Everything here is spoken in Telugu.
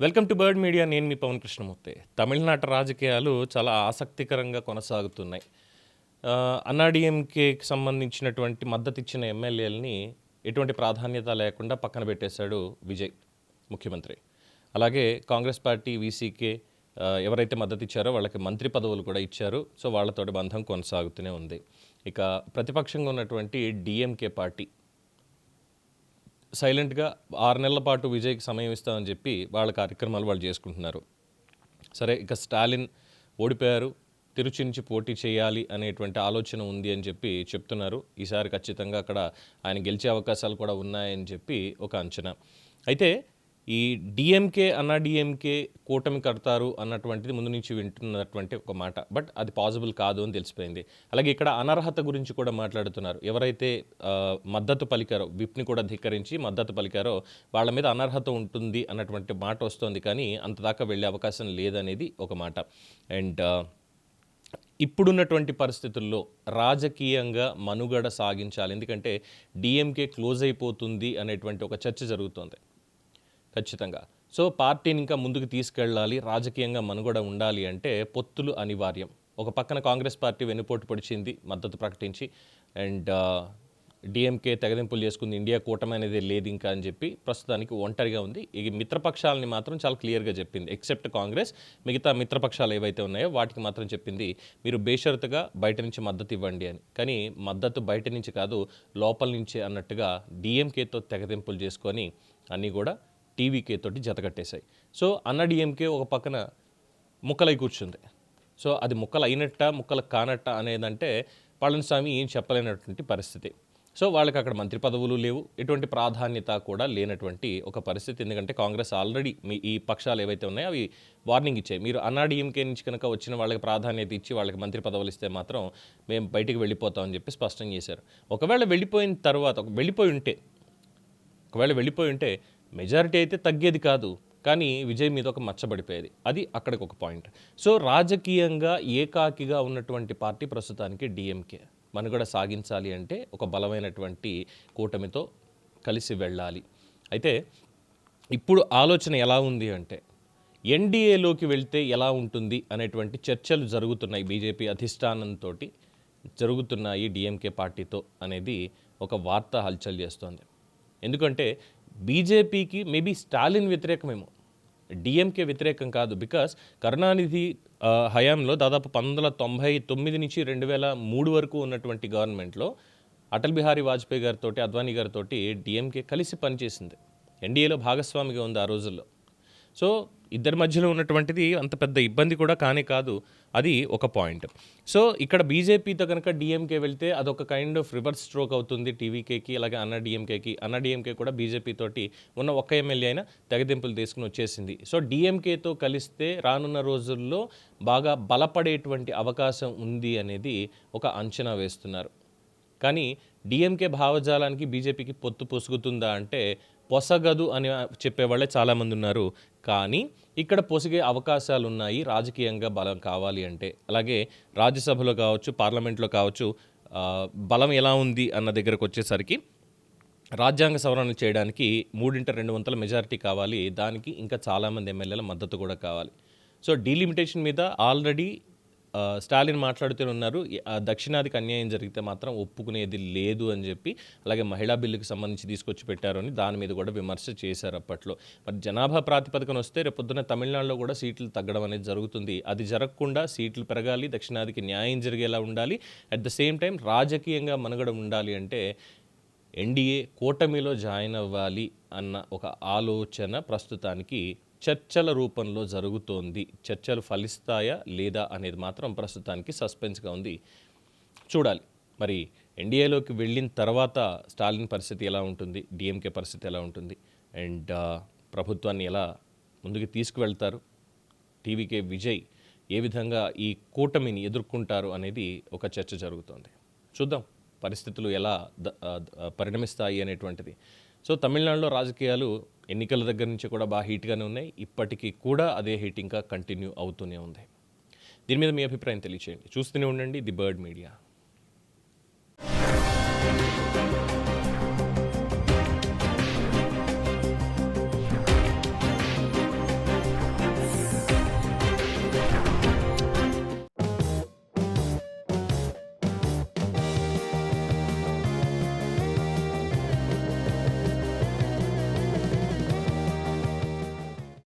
Welcome to bird media. నేను మీ పవన్ కృష్ణమూర్తి. తమిళనాట రాజకీయాలు చాలా ఆసక్తికరంగా కొనసాగుతున్నాయి. అన్నాడీఎంకేకి సంబంధించినటువంటి మద్దతు ఇచ్చిన ఎమ్మెల్యేలని ఎటువంటి ప్రాధాన్యత లేకుండా పక్కన పెట్టేశాడు విజయ్ ముఖ్యమంత్రి. అలాగే కాంగ్రెస్ పార్టీ వీసీకే ఎవరైతే మద్దతు ఇచ్చారో వాళ్ళకి మంత్రి పదవులు కూడా ఇచ్చారు. సో వాళ్ళతోటి బంధం కొనసాగుతూనే ఉంది. ఇక ప్రతిపక్షంగా ఉన్నటువంటి డిఎంకే పార్టీ సైలెంట్గా 6 నెలల పాటు విజయ్కి సమయం ఇస్తామని చెప్పి వాళ్ళ కార్యక్రమాలు వాళ్ళు చేసుకుంటున్నారు. సరే, ఇక స్టాలిన్ ఓడిపోయారు, తిరుచి నుంచి పోటీ చేయాలి అనేటువంటి ఆలోచన ఉంది అని చెప్పి చెప్తున్నారు. ఈసారి ఖచ్చితంగా అక్కడ ఆయన గెలిచే అవకాశాలు కూడా ఉన్నాయని చెప్పి ఒక అంచనా. అయితే ఈ డిఎంకే డిఎంకే కూటమి కడతారు అన్నటువంటిది ముందు నుంచి వింటున్నటువంటి ఒక మాట. బట్ అది పాసిబుల్ కాదు అని తెలిసిపోయింది. అలాగే ఇక్కడ అనర్హత గురించి కూడా మాట్లాడుతున్నారు. ఎవరైతే మద్దతు పలికారో, విప్ని కూడా ధిక్కరించి మద్దతు పలికారో వాళ్ళ మీద అనర్హత ఉంటుంది అన్నటువంటి మాట వస్తుంది. కానీ అంతదాకా వెళ్ళే అవకాశం లేదనేది ఒక మాట. అండ్ ఇప్పుడున్నటువంటి పరిస్థితుల్లో రాజకీయంగా మనుగడ సాగించాలి, ఎందుకంటే డిఎంకే క్లోజ్ అయిపోతుంది అనేటువంటి ఒక చర్చ జరుగుతోంది ఖచ్చితంగా. సో పార్టీని ఇంకా ముందుకు తీసుకెళ్ళాలి, రాజకీయంగా మనుగడ ఉండాలి అంటే పొత్తులు అనివార్యం. ఒక పక్కన కాంగ్రెస్ పార్టీ వెన్నుపోటు పొడిచింది మద్దతు ప్రకటించి, అండ్ డిఎంకే తెగదింపులు చేసుకుంది, ఇండియా కూటమి అనేది లేదు ఇంకా అని చెప్పి ప్రస్తుతానికి ఒంటరిగా ఉంది. ఈ మిత్రపక్షాలని మాత్రం చాలా క్లియర్గా చెప్పింది. ఎక్సెప్ట్ కాంగ్రెస్, మిగతా మిత్రపక్షాలు ఏవైతే ఉన్నాయో వాటికి మాత్రం చెప్పింది మీరు బేషరతుగా బయట నుంచి మద్దతు ఇవ్వండి అని. కానీ మద్దతు బయట నుంచి కాదు, లోపల నుంచే అన్నట్టుగా డిఎంకేతో తెగదింపులు చేసుకొని అన్నీ కూడా టీవీకే తోటి జతకట్టేశాయి. సో డిఎంకే ఒక పక్కన ముక్కలై కూర్చుంది. సో అది ముక్కలు అయినట్ట ముక్కలు కానట్ట అనేదంటే పళనిస్వామి ఏం చెప్పలేనటువంటి పరిస్థితి. సో వాళ్ళకి అక్కడ మంత్రి పదవులు లేవు, ఎటువంటి ప్రాధాన్యత కూడా లేనటువంటి ఒక పరిస్థితి. ఎందుకంటే కాంగ్రెస్ ఆల్రెడీ ఈ పక్షాలు ఏవైతే ఉన్నాయో అవి వార్నింగ్ ఇచ్చాయి. మీరు డిఎంకే నుంచి కనుక వచ్చిన వాళ్ళకి ప్రాధాన్యత ఇచ్చి వాళ్ళకి మంత్రి పదవులు ఇస్తే మాత్రం మేము బయటికి వెళ్ళిపోతామని చెప్పి స్పష్టం చేశారు. ఒకవేళ వెళ్ళిపోయిన తర్వాత వెళ్ళిపోయి ఉంటే మెజారిటీ అయితే తగ్గేది కాదు, కానీ విజయ్ మీద ఒక మచ్చబడిపోయేది. అది అక్కడికి ఒక పాయింట్. సో రాజకీయంగా ఏకాకిగా ఉన్నటువంటి పార్టీ ప్రస్తుతానికి డిఎంకే. మనుగడ సాగించాలి అంటే ఒక బలమైనటువంటి కూటమితో కలిసి వెళ్ళాలి. అయితే ఇప్పుడు ఆలోచన ఎలా ఉంది అంటే ఎన్డీఏలోకి వెళ్తే ఎలా ఉంటుంది అనేటువంటి చర్చలు జరుగుతున్నాయి. బీజేపీ అధిష్టానంతో జరుగుతున్నాయి డిఎంకే పార్టీతో అనేది ఒక వార్త హల్చల్ చేస్తోంది. ఎందుకంటే బీజేపీకి మేబీ స్టాలిన్ వ్యతిరేకమేమో, డిఎంకే వ్యతిరేకం కాదు. బికాస్ కరుణానిధి హయాంలో దాదాపు 1999 నుంచి 2003 వరకు ఉన్నటువంటి గవర్నమెంట్లో అటల్ బిహారీ వాజ్పేయి గారితో, అద్వానీ గారితో డిఎంకే కలిసి పనిచేసింది. ఎన్డీఏలో భాగస్వామిగా ఉంది ఆ రోజుల్లో. సో ఇద్దరి మధ్యలో ఉన్నటువంటిది అంత పెద్ద ఇబ్బంది కూడా కానే కాదు. అది ఒక పాయింట్. సో ఇక్కడ బీజేపీతో కనుక డిఎంకే వెళ్తే అదొక కైండ్ ఆఫ్ రివర్స్ స్ట్రోక్ అవుతుంది టీవీకేకి, అలాగే డిఎంకే కూడా బీజేపీ తోటి ఉన్న ఒక్క ఎమ్మెల్యే అయినా తెగదింపులు తీసుకుని వచ్చేసింది. సో డిఎంకేతో కలిస్తే రానున్న రోజుల్లో బాగా బలపడేటువంటి అవకాశం ఉంది అనేది ఒక అంచనా వేస్తున్నారు. కానీ డిఎంకే భావజాలానికి బీజేపీకి పొత్తు పొసుగుతుందా అంటే పొసగదు అని చెప్పేవాళ్ళే చాలామంది ఉన్నారు. కానీ ఇక్కడ పొసిగే అవకాశాలు ఉన్నాయి రాజకీయంగా బలం కావాలి అంటే. అలాగే రాజ్యసభలో కావచ్చు, పార్లమెంట్లో కావచ్చు బలం ఎలా ఉంది అన్న దగ్గరకు వచ్చేసరికి రాజ్యాంగ సవరణ చేయడానికి 3/2 మెజారిటీ కావాలి. దానికి ఇంకా చాలామంది ఎమ్మెల్యేల మద్దతు కూడా కావాలి. సో డీలిమిటేషన్ మీద ఆల్రెడీ స్టాలిన్ మాట్లాడుతూనే ఉన్నారు. దక్షిణాదికి అన్యాయం జరిగితే మాత్రం ఒప్పుకునేది లేదు అని చెప్పి, అలాగే మహిళా బిల్లుకి సంబంధించి తీసుకొచ్చి పెట్టారు అని దాని మీద కూడా విమర్శ చేశారు అప్పట్లో. మరి జనాభా ప్రాతిపదికన వస్తే రేపొద్దున తమిళనాడులో కూడా సీట్లు తగ్గడం అనేది జరుగుతుంది. అది జరగకుండా సీట్లు పెరగాలి, దక్షిణాదికి న్యాయం జరిగేలా ఉండాలి, అట్ ద సేమ్ టైం రాజకీయంగా మనుగడ ఉండాలి అంటే ఎన్డీఏ కూటమిలో జాయిన్ అవ్వాలి అన్న ఒక ఆలోచన ప్రస్తుతానికి చర్చల రూపంలో జరుగుతోంది. చర్చలు ఫలిస్తాయా లేదా అనేది మాత్రం ప్రస్తుతానికి సస్పెన్స్గా ఉంది. చూడాలి మరి ఎన్డీఏలోకి వెళ్ళిన తర్వాత స్టాలిన్ పరిస్థితి ఎలా ఉంటుంది, డిఎంకే పరిస్థితి ఎలా ఉంటుంది, అండ్ ప్రభుత్వాన్ని ఎలా ముందుకు తీసుకువెళ్తారు, టీవీకే విజయ్ ఏ విధంగా ఈ కూటమిని ఎదుర్కొంటారు అనేది ఒక చర్చ జరుగుతోంది. చూద్దాం పరిస్థితులు ఎలా పరిణమిస్తాయి అనేటువంటిది. సో తమిళనాడులో రాజకీయాలు ఎన్నికల దగ్గర నుంచి కూడా బాగా హీట్గానే ఉన్నాయి. ఇప్పటికీ కూడా అదే హీట్ ఇంకా కంటిన్యూ అవుతూనే ఉంది. దీని మీద మీ అభిప్రాయం తెలియచేయండి. చూస్తూనే ఉండండి ది బర్డ్ మీడియా.